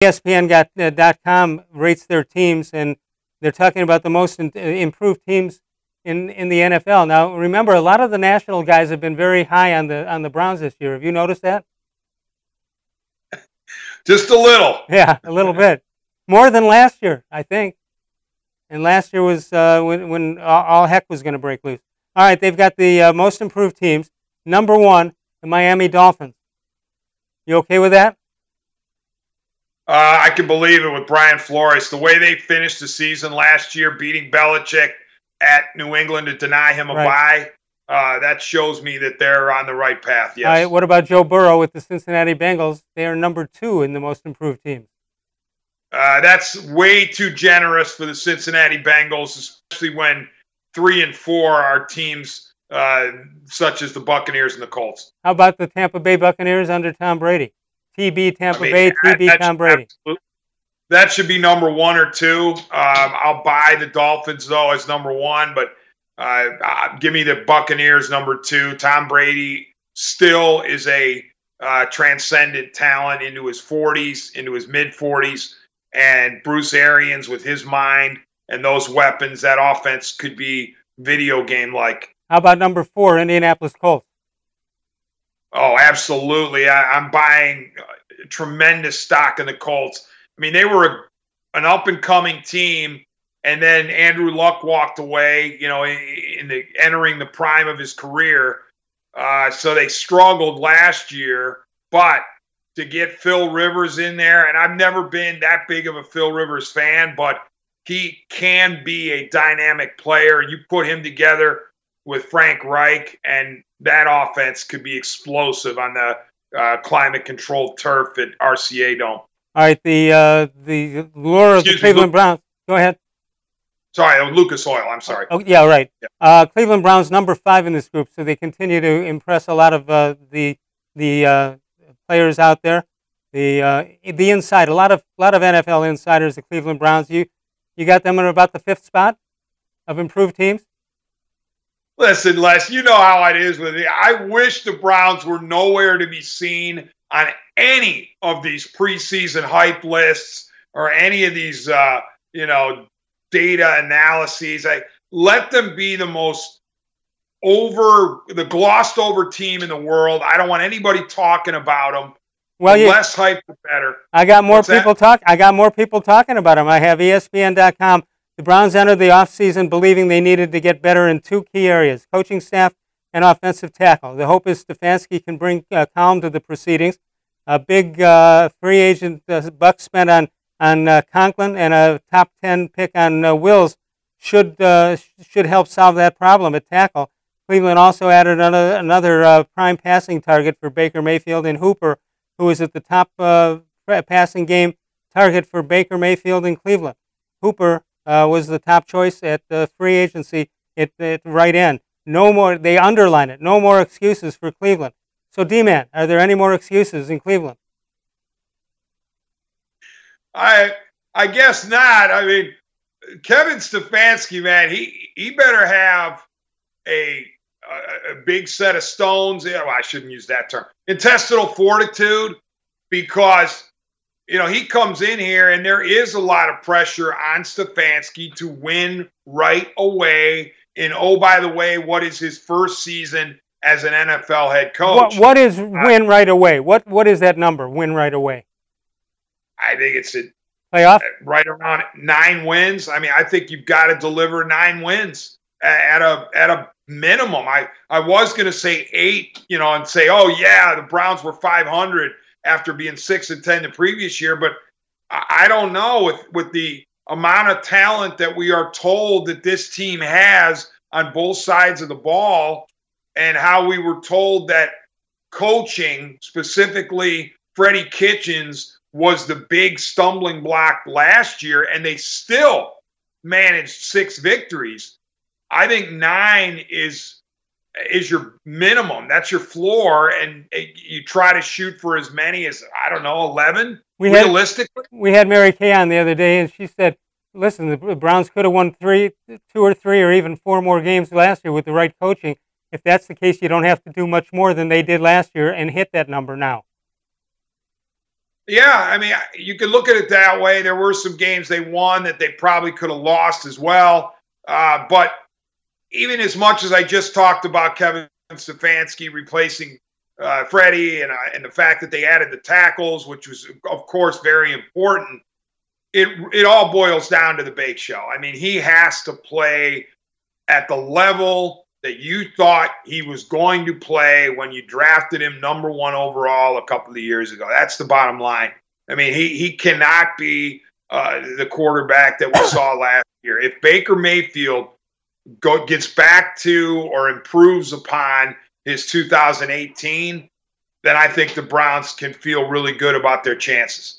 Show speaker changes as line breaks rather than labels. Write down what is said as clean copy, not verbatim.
ESPN.com rates their teams, and they're talking about the most improved teams in the NFL. Now, remember, a lot of the national guys have been very high on the Browns this year. Have you noticed that?
Just a little.
Yeah, a little bit. More than last year, I think. And last year was when all heck was going to break loose. All right, they've got the most improved teams. Number 1, the Miami Dolphins. You okay with that?
I can believe it with Brian Flores. The way they finished the season last year, beating Belichick at New England to deny him a bye, that shows me that they're on the right path, yes.
All right, what about Joe Burrow with the Cincinnati Bengals? They are number 2 in the most improved teams.
That's way too generous for the Cincinnati Bengals, especially when 3 and 4 are teams such as the Buccaneers and the Colts.
How about the Tampa Bay Buccaneers under Tom Brady? TB Tampa Bay, TB Tom Brady.
That should be number 1 or 2. I'll buy the Dolphins, though, as number 1, but give me the Buccaneers number 2. Tom Brady still is a transcendent talent into his 40s, into his mid-40s. And Bruce Arians, with his mind and those weapons, that offense could be video game-like.
How about number 4, Indianapolis Colts?
Oh, absolutely. I'm buying tremendous stock in the Colts. I mean, they were an up-and-coming team, and then Andrew Luck walked away, entering the prime of his career. So they struggled last year, but to get Phil Rivers in there, and I've never been that big of a Phil Rivers fan, but he can be a dynamic player. You put him together with Frank Reich, and that offense could be explosive on the climate-controlled turf at RCA Dome.
All right, the lure of the Cleveland Browns. Go ahead.
Sorry, Lucas Oil. I'm sorry.
Oh, yeah, right. Yeah. Cleveland Browns number 5 in this group, so they continue to impress a lot of the players out there. The inside, a lot of NFL insiders, the Cleveland Browns. You got them in about the 5th spot of improved teams.
Listen, Les, you know how it is with me. I wish the Browns were nowhere to be seen on any of these preseason hype lists or any of these, data analyses. Let them be the most glossed over team in the world. I don't want anybody talking about them. Well, the less hype, the better.
I got more people talking about them. I have ESPN.com. The Browns entered the offseason believing they needed to get better in 2 key areas, coaching staff and offensive tackle. The hope is Stefanski can bring calm to the proceedings. A big free agent buck spent on Conklin and a top 10 pick on Wills should help solve that problem at tackle. Cleveland also added another prime passing target for Baker Mayfield in Hooper, who is at the top passing game target for Baker Mayfield in Cleveland. Hooper was the top choice at free agency at right end. No more, they underline it, no more excuses for Cleveland. So, D-Man, are there any more excuses in Cleveland?
I guess not. I mean, Kevin Stefanski, man, he better have a big set of stones. Well, I shouldn't use that term. Intestinal fortitude, because he comes in here and there is a lot of pressure on Stefanski to win right away. And oh, by the way, what is his first season as an NFL head coach?
What is win right away? What is that number? Win right away.
I think it's
playoff
right around 9 wins. I mean, I think you've got to deliver 9 wins at a minimum. I was going to say 8, and say, oh yeah, the Browns were 500 after being 6-10 the previous year, but I don't know with the amount of talent that we are told that this team has on both sides of the ball, and how we were told that coaching, specifically Freddie Kitchens, was the big stumbling block last year, and they still managed 6 victories. I think 9 is your minimum. That's your floor, and you try to shoot for as many as, 11, realistically.
We had Mary Kay on the other day, and she said, listen, the Browns could have won 2 or 3 or even 4 more games last year with the right coaching. If that's the case, you don't have to do much more than they did last year and hit that number now.
Yeah, I mean, you could look at it that way. There were some games they won that they probably could have lost as well. But even as much as I just talked about Kevin Stefanski replacing Freddie and the fact that they added the tackles, which was, of course, very important, it all boils down to the bake show. I mean, he has to play at the level that you thought he was going to play when you drafted him #1 overall a couple of years ago. That's the bottom line. I mean, he cannot be the quarterback that we saw last year. If Baker Mayfield gets back to or improves upon his 2018, then I think the Browns can feel really good about their chances.